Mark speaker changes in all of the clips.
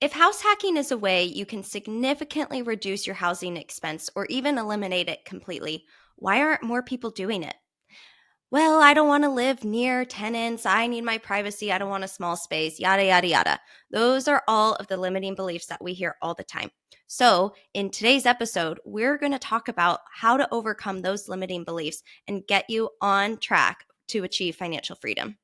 Speaker 1: If house hacking is a way you can significantly reduce your housing expense or even eliminate it completely, why aren't more people doing it? Well, I don't want to live near tenants. I need my privacy. I don't want a small space, yada, yada, yada. Those are all of the limiting beliefs that we hear all the time. So, in today's episode, we're going to talk about how to overcome those limiting beliefs and get you on track to achieve financial freedom.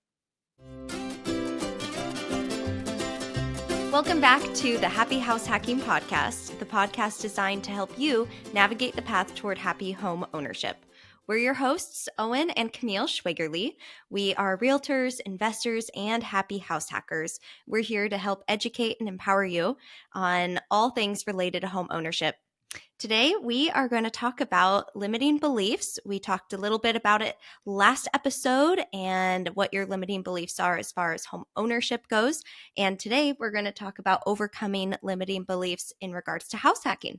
Speaker 1: Welcome back to the Happy House Hacking Podcast, the podcast designed to help you navigate the path toward happy home ownership. We're your hosts, Owen and Camille Schwaegerle. We are realtors, investors, and happy house hackers. We're here to help educate and empower you on all things related to home ownership. Today, we are going to talk about limiting beliefs. We talked a little bit about it last episode and what your limiting beliefs are as far as home ownership goes. And today, we're going to talk about overcoming limiting beliefs in regards to house hacking.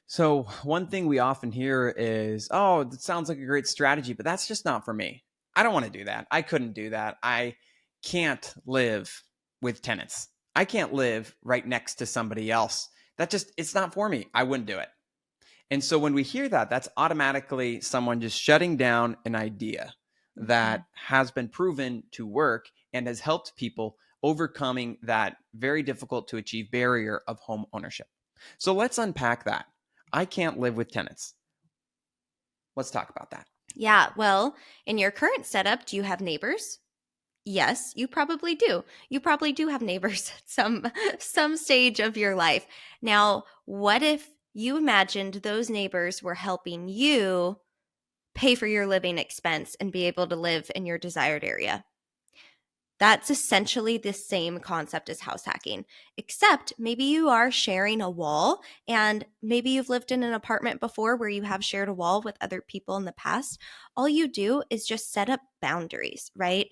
Speaker 2: So one thing we often hear is, oh, that sounds like a great strategy, but that's just not for me. I don't want to do that. I couldn't do that. I can't live with tenants. I can't live right next to somebody else. It's not for me. I wouldn't do it. And so when we hear that, that's automatically someone just shutting down an idea that has been proven to work and has helped people overcoming that very difficult to achieve barrier of home ownership. So let's unpack that. I can't live with tenants. Let's talk about that.
Speaker 1: Yeah, well, in your current setup, do you have neighbors? Yes, you probably do. You probably do have neighbors at some stage of your life. Now, what if you imagined those neighbors were helping you pay for your living expense and be able to live in your desired area? That's essentially the same concept as house hacking, except maybe you are sharing a wall, and maybe you've lived in an apartment before where you have shared a wall with other people in the past. All you do is just set up boundaries, right?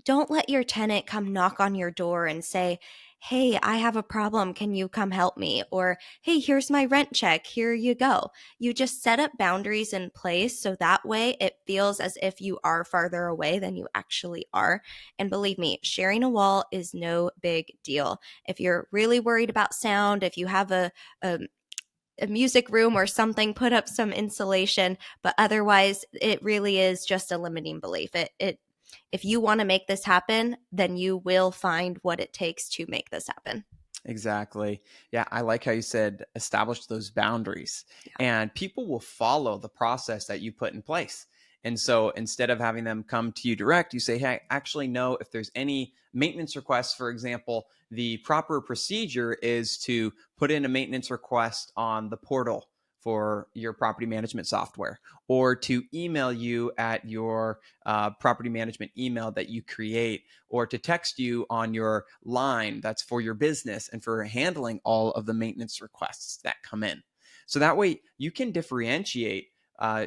Speaker 1: Don't let your tenant come knock on your door and say, hey, I have a problem. Can you come help me? Or, hey, here's my rent check. Here you go. You just set up boundaries in place so that way it feels as if you are farther away than you actually are. And believe me, sharing a wall is no big deal. If you're really worried about sound, if you have a music room or something, put up some insulation, but otherwise it really is just a limiting belief. If you want to make this happen, then you will find what it takes to make this happen.
Speaker 2: Exactly. Yeah, I like how you said establish those boundaries, and people will follow the process that you put in place. And so instead of having them come to you direct, you say, hey, I actually know if there's any maintenance requests, for example, the proper procedure is to put in a maintenance request on the portal for your property management software, or to email you at your property management email that you create, or to text you on your line that's for your business and for handling all of the maintenance requests that come in. So that way you can differentiate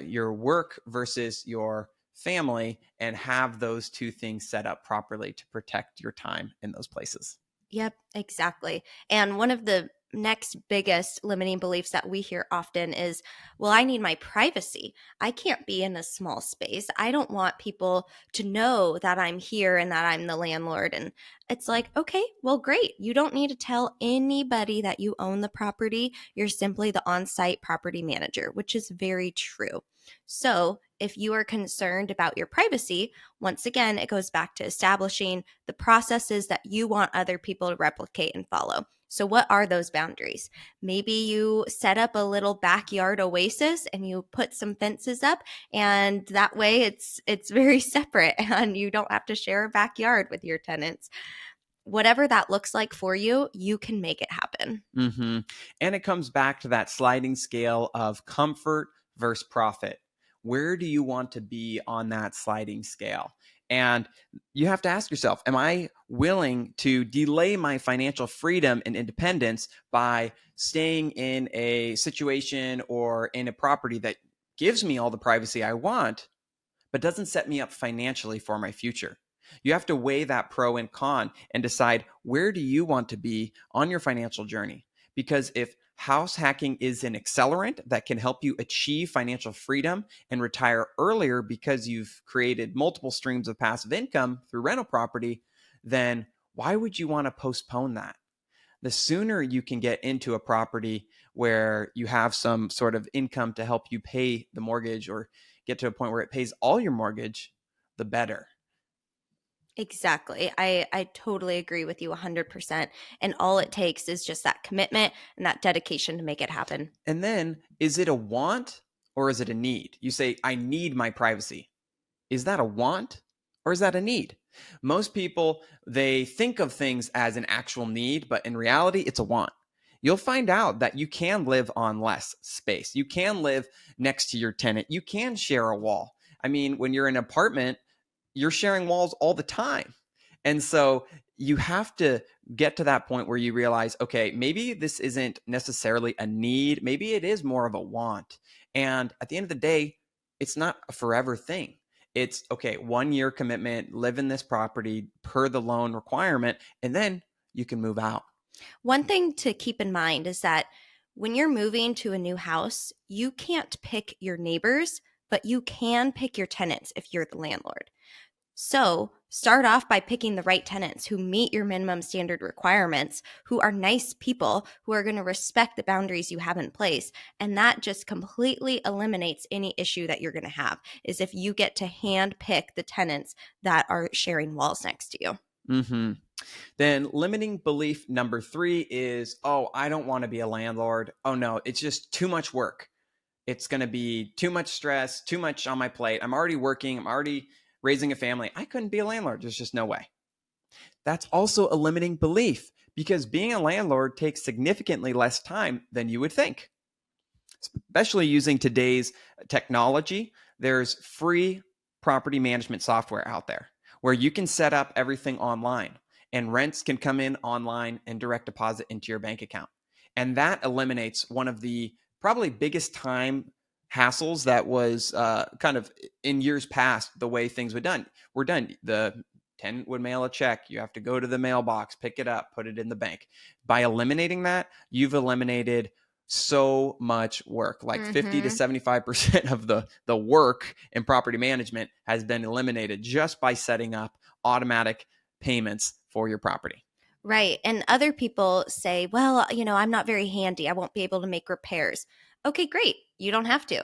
Speaker 2: your work versus your family and have those two things set up properly to protect your time in those places.
Speaker 1: Yep, exactly. And one of the next biggest limiting beliefs that we hear often is, well, I need my privacy. I can't be in a small space. I don't want people to know that I'm here and that I'm the landlord. And it's like, okay, well, great. You don't need to tell anybody that you own the property. You're simply the on-site property manager, which is very true. So if you are concerned about your privacy, once again, it goes back to establishing the processes that you want other people to replicate and follow. So what are those boundaries? Maybe you set up a little backyard oasis and you put some fences up, and that way it's very separate and you don't have to share a backyard with your tenants. Whatever that looks like for you, you can make it happen.
Speaker 2: Mm-hmm. And it comes back to that sliding scale of comfort versus profit. Where do you want to be on that sliding scale? And you have to ask yourself, am I willing to delay my financial freedom and independence by staying in a situation or in a property that gives me all the privacy I want, but doesn't set me up financially for my future? You have to weigh that pro and con and decide, where do you want to be on your financial journey? Because if house hacking is an accelerant that can help you achieve financial freedom and retire earlier because you've created multiple streams of passive income through rental property, then why would you want to postpone that? the sooner you can get into a property where you have some sort of income to help you pay the mortgage or get to a point where it pays all your mortgage, the better.
Speaker 1: Exactly. I totally agree with you 100%. And all it takes is just that commitment and that dedication to make it happen.
Speaker 2: And then, is it a want or is it a need? You say, I need my privacy. Is that a want or is that a need? Most people, they think of things as an actual need, but in reality, it's a want. You'll find out that you can live on less space. You can live next to your tenant. You can share a wall. I mean, when you're in an apartment, you're sharing walls all the time. And so you have to get to that point where you realize, okay, maybe this isn't necessarily a need. Maybe it is more of a want. And at the end of the day, it's not a forever thing. It's okay, 1 year commitment, live in this property per the loan requirement, and then you can move out.
Speaker 1: One thing to keep in mind is that when you're moving to a new house, you can't pick your neighbors, but you can pick your tenants if you're the landlord. So start off by picking the right tenants who meet your minimum standard requirements, who are nice people, who are going to respect the boundaries you have in place. And that just completely eliminates any issue that you're going to have, is if you get to hand pick the tenants that are sharing walls next to you.
Speaker 2: Mm-hmm. Then limiting belief number 3 is, oh, I don't want to be a landlord. Oh no, it's just too much work. It's going to be too much stress, too much on my plate. I'm already working. I'm already raising a family. I couldn't be a landlord. There's just no way. That's also a limiting belief because being a landlord takes significantly less time than you would think, especially using today's technology. There's free property management software out there where you can set up everything online and rents can come in online and direct deposit into your bank account. And that eliminates one of the probably biggest time hassles that was kind of in years past, the way things were done. The tenant would mail a check. You have to go to the mailbox, pick it up, put it in the bank. By eliminating that, you've eliminated so much work. Like 50 to
Speaker 1: Mm-hmm.
Speaker 2: 75% of the work in property management has been eliminated just by setting up automatic payments for your property.
Speaker 1: Right. And other people say, well, I'm not very handy. I won't be able to make repairs. Okay, great. You don't have to.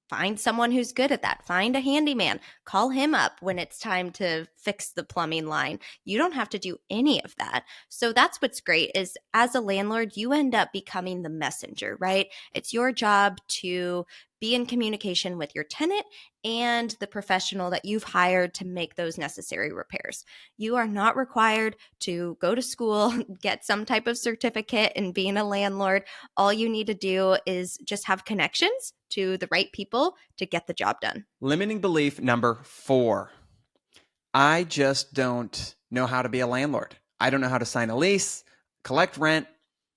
Speaker 1: Find someone who's good at that. Find a handyman. Call him up when it's time to fix the plumbing line. You don't have to do any of that. So that's what's great is as a landlord, you end up becoming the messenger, right? It's your job to be in communication with your tenant and the professional that you've hired to make those necessary repairs. You are not required to go to school, get some type of certificate in being a landlord. All you need to do is just have connections to the right people to get the job done.
Speaker 2: Limiting belief number 4. I just don't know how to be a landlord. I don't know how to sign a lease, collect rent,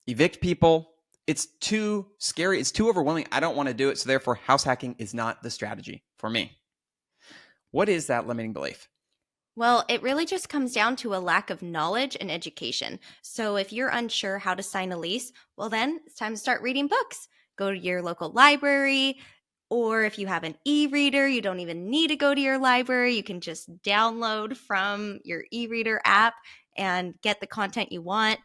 Speaker 2: evict people. It's too scary. It's too overwhelming. I don't want to do it. So therefore, house hacking is not the strategy for me. What is that limiting belief?
Speaker 1: Well, it really just comes down to a lack of knowledge and education. So if you're unsure how to sign a lease, well, then it's time to start reading books. Go to your local library, or if you have an e reader, you don't even need to go to your library. You can just download from your e reader app and get the content you want.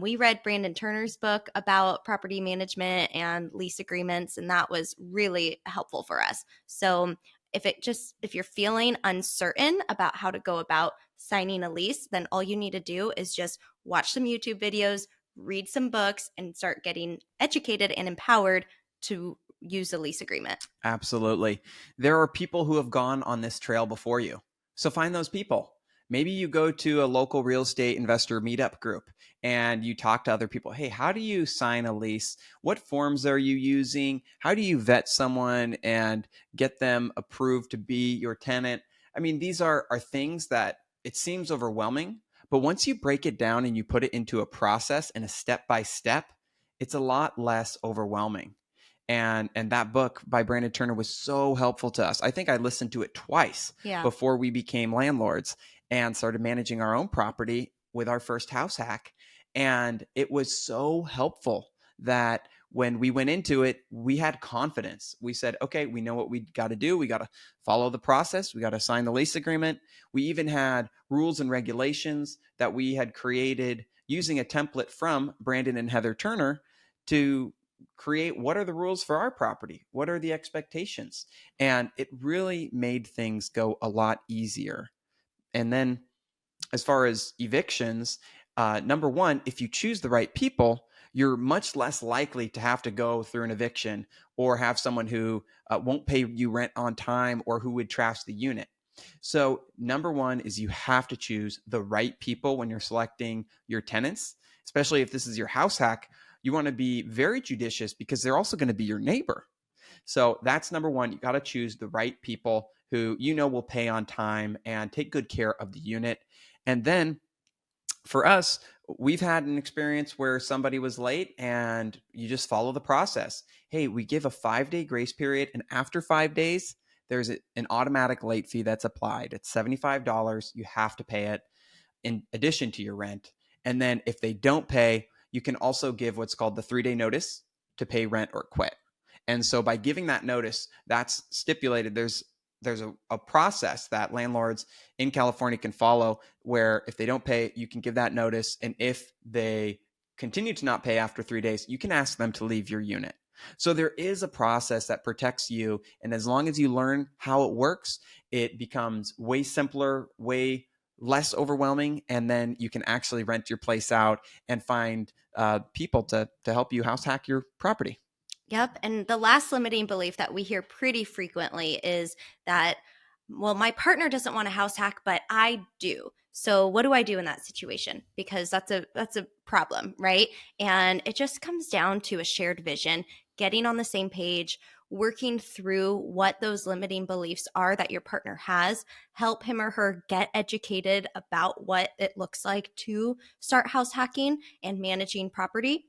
Speaker 1: We read Brandon Turner's book about property management and lease agreements, and that was really helpful for us. So if you're feeling uncertain about how to go about signing a lease, then all you need to do is just watch some YouTube videos, read some books, and start getting educated and empowered to use a lease agreement.
Speaker 2: Absolutely. There are people who have gone on this trail before you. So find those people. Maybe you go to a local real estate investor meetup group and you talk to other people. Hey, how do you sign a lease? What forms are you using? How do you vet someone and get them approved to be your tenant? I mean, these are things that it seems overwhelming, but once you break it down and you put it into a process and a step by step, it's a lot less overwhelming. And that book by Brandon Turner was so helpful to us. I think I listened to it twice
Speaker 1: Yeah.
Speaker 2: before we became landlords and started managing our own property with our first house hack. And it was so helpful that when we went into it, we had confidence. We said, okay, we know what we got to do. We got to follow the process. We got to sign the lease agreement. We even had rules and regulations that we had created using a template from Brandon and Heather Turner to create what are the rules for our property? What are the expectations? And it really made things go a lot easier. And then as far as evictions, number one, if you choose the right people, you're much less likely to have to go through an eviction or have someone who won't pay you rent on time or who would trash the unit. So, number one is you have to choose the right people when you're selecting your tenants, especially if this is your house hack. You want to be very judicious because they're also going to be your neighbor. So that's number one. You got to choose the right people who you know will pay on time and take good care of the unit. And then for us, we've had an experience where somebody was late and you just follow the process. Hey, we give a 5-day grace period. And after 5 days, there's an automatic late fee that's applied. It's $75. You have to pay it in addition to your rent. And then if they don't pay, you can also give what's called the 3-day notice to pay rent or quit. And so by giving that notice, that's stipulated. There's a process that landlords in California can follow where if they don't pay, you can give that notice. And if they continue to not pay after 3 days, you can ask them to leave your unit. So there is a process that protects you. And as long as you learn how it works, it becomes way simpler, way less overwhelming. And then you can actually rent your place out and find people to help you house hack your property.
Speaker 1: Yep. And the last limiting belief that we hear pretty frequently is that, well, my partner doesn't want a house hack, but I do. So what do I do in that situation? Because that's a problem, right? And it just comes down to a shared vision, getting on the same page, working through what those limiting beliefs are that your partner has, help him or her get educated about what it looks like to start house hacking and managing property,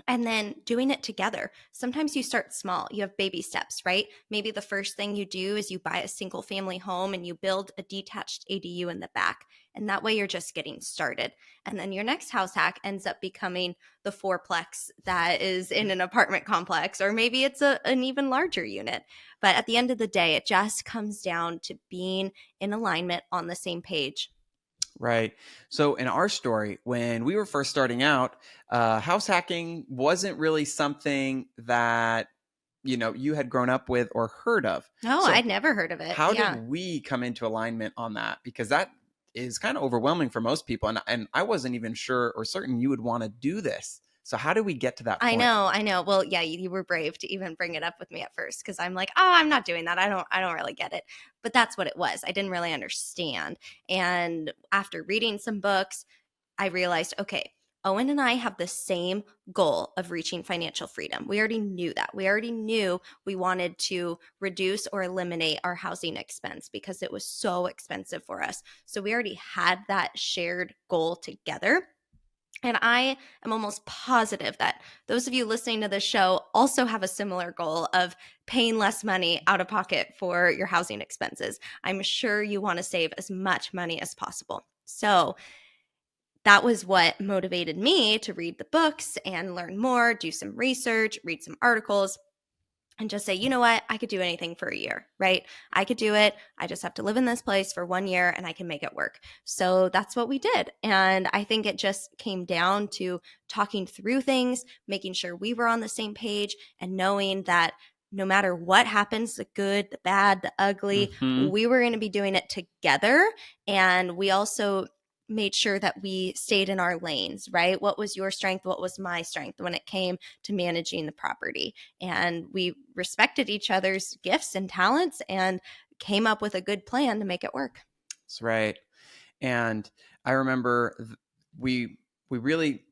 Speaker 1: and then doing it together. Sometimes you start small. You have baby steps, right? Maybe the first thing you do is you buy a single family home and you build a detached ADU in the back. And that way you're just getting started. And then your next house hack ends up becoming the fourplex that is in an apartment complex, or maybe it's an even larger unit. But at the end of the day, it just comes down to being in alignment on the same page.
Speaker 2: Right. So in our story, when we were first starting out, house hacking wasn't really something that you had grown up with or heard of.
Speaker 1: No,
Speaker 2: So
Speaker 1: I'd never heard of it.
Speaker 2: how did
Speaker 1: Yeah.
Speaker 2: we come into alignment on that? Because that is kind of overwhelming for most people, and I wasn't even sure or certain you would want to do this. So how did we get to that
Speaker 1: I
Speaker 2: point?
Speaker 1: know, I know. Well, yeah, you were brave to even bring it up with me at first because I'm like, oh, I'm not doing that. I don't really get it. But that's what it was. I didn't really understand. And after reading some books, I realized, okay, Owen and I have the same goal of reaching financial freedom. We already knew that. We already knew we wanted to reduce or eliminate our housing expense because it was so expensive for us. So we already had that shared goal together. And I am almost positive that those of you listening to this show also have a similar goal of paying less money out of pocket for your housing expenses. I'm sure you want to save as much money as possible. So that was what motivated me to read the books and learn more, do some research, read some articles, and just say, you know what, I could do anything for a year, right? I could do it. I just have to live in this place for 1 year and I can make it work. So that's what we did. And I think it just came down to talking through things, making sure we were on the same page, and knowing that no matter what happens, the good, the bad, the ugly,
Speaker 2: Hmm.
Speaker 1: we were going to be doing it together. And we also made sure that we stayed in our lanes, right? What was your strength? What was my strength when it came to managing the property? And we respected each other's gifts and talents and came up with a good plan to make it work.
Speaker 2: That's right. And I remember we really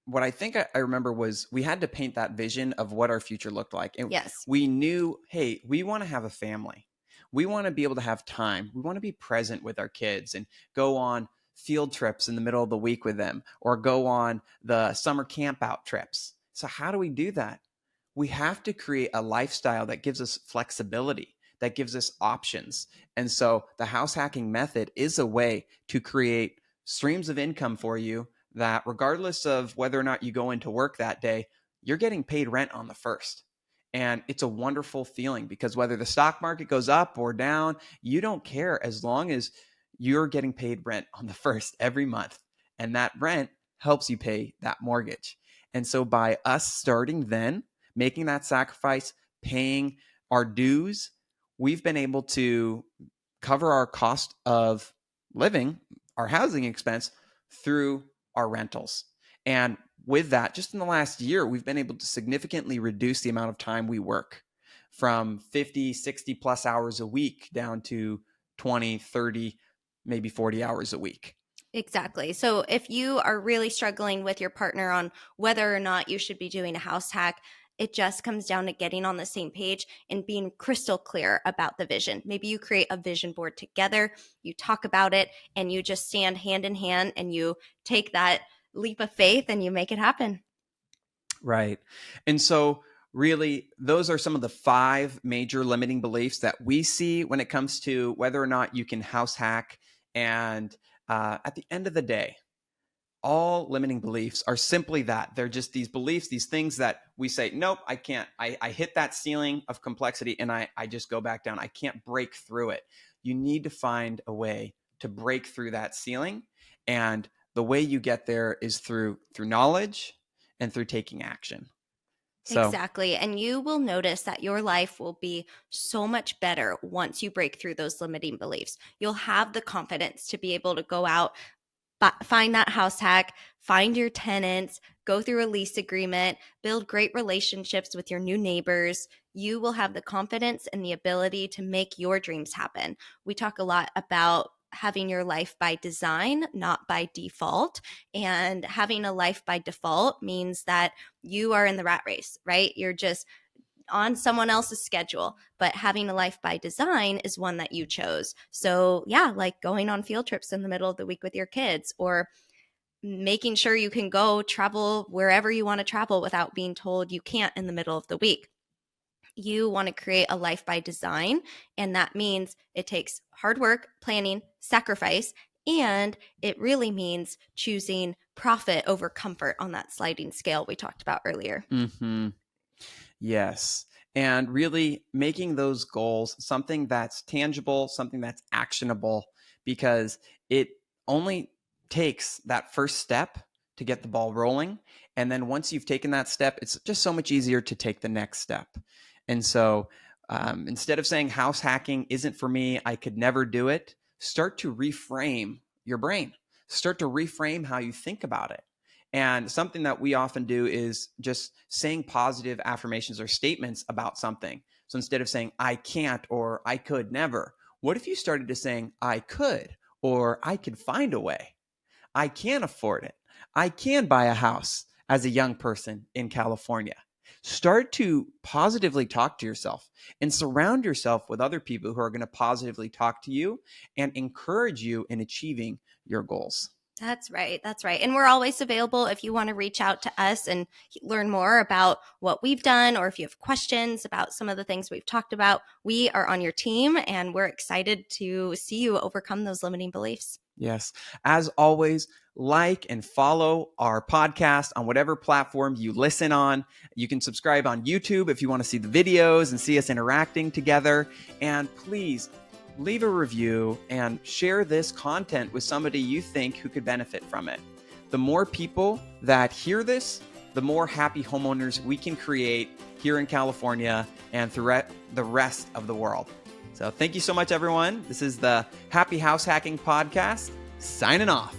Speaker 2: what I think I remember was we had to paint that vision of what our future looked like. And
Speaker 1: Yes.
Speaker 2: we knew, hey, we want to have a family. We want to be able to have time. We want to be present with our kids and go on field trips in the middle of the week with them or go on the summer camp out trips. So how do we do that? We have to create a lifestyle that gives us flexibility, that gives us options. And so the house hacking method is a way to create streams of income for you that regardless of whether or not you go into work that day, you're getting paid rent on the first. And it's a wonderful feeling because whether the stock market goes up or down, you don't care as long as you're getting paid rent on the first every month. And that rent helps you pay that mortgage. And so by us starting then, making that sacrifice, paying our dues, we've been able to cover our cost of living, our housing expense, through our rentals. And with that, just in the last year, we've been able to significantly reduce the amount of time we work from 50, 60 plus hours a week down to 20, 30, maybe 40 hours a week.
Speaker 1: Exactly. So if you are really struggling with your partner on whether or not you should be doing a house hack, it just comes down to getting on the same page and being crystal clear about the vision. Maybe you create a vision board together, you talk about it, and you just stand hand in hand and you take that leap of faith and you make it happen.
Speaker 2: Right. And so, really, those are some of the 5 major limiting beliefs that we see when it comes to whether or not you can house hack. And at the end of the day, all limiting beliefs are simply that. They're just these beliefs, these things that we say, nope, I can't. I hit that ceiling of complexity and I just go back down. I can't break through it. You need to find a way to break through that ceiling. And the way you get there is through knowledge and through taking action. So,
Speaker 1: Exactly. And you will notice that your life will be so much better once you break through those limiting beliefs. You'll have the confidence to be able to go out, find that house hack, find your tenants, go through a lease agreement, build great relationships with your new neighbors. You will have the confidence and the ability to make your dreams happen. We talk a lot about having your life by design, not by default. And having a life by default means that you are in the rat race, right? You're just on someone else's schedule, but having a life by design is one that you chose. So, yeah, like going on field trips in the middle of the week with your kids, or making sure you can go travel wherever you want to travel without being told you can't in the middle of the week. You want to create a life by design, and that means it takes hard work, planning, sacrifice, and it really means choosing profit over comfort on that sliding scale we talked about earlier.
Speaker 2: yes. And really making those goals something that's tangible, something that's actionable, because it only takes that first step to get the ball rolling. And then once you've taken that step, it's just so much easier to take the next step. And so instead of saying house hacking isn't for me, I could never do it, start to reframe your brain, start to reframe how you think about it. And something that we often do is just saying positive affirmations or statements about something. So instead of saying, I can't or I could never, what if you started to saying, I could or I could find a way? I can afford it. I can buy a house as a young person in California. Start to positively talk to yourself and surround yourself with other people who are going to positively talk to you and encourage you in achieving your goals.
Speaker 1: That's right. That's right. And we're always available if you want to reach out to us and learn more about what we've done, or if you have questions about some of the things we've talked about. We are on your team and we're excited to see you overcome those limiting beliefs.
Speaker 2: Yes. As always, like and follow our podcast on whatever platform you listen on. You can subscribe on YouTube if you want to see the videos and see us interacting together. And please leave a review and share this content with somebody you think who could benefit from it. The more people that hear this, the more happy homeowners we can create here in California and throughout the rest of the world. So thank you so much, everyone. This is the Happy House Hacking Podcast, signing off.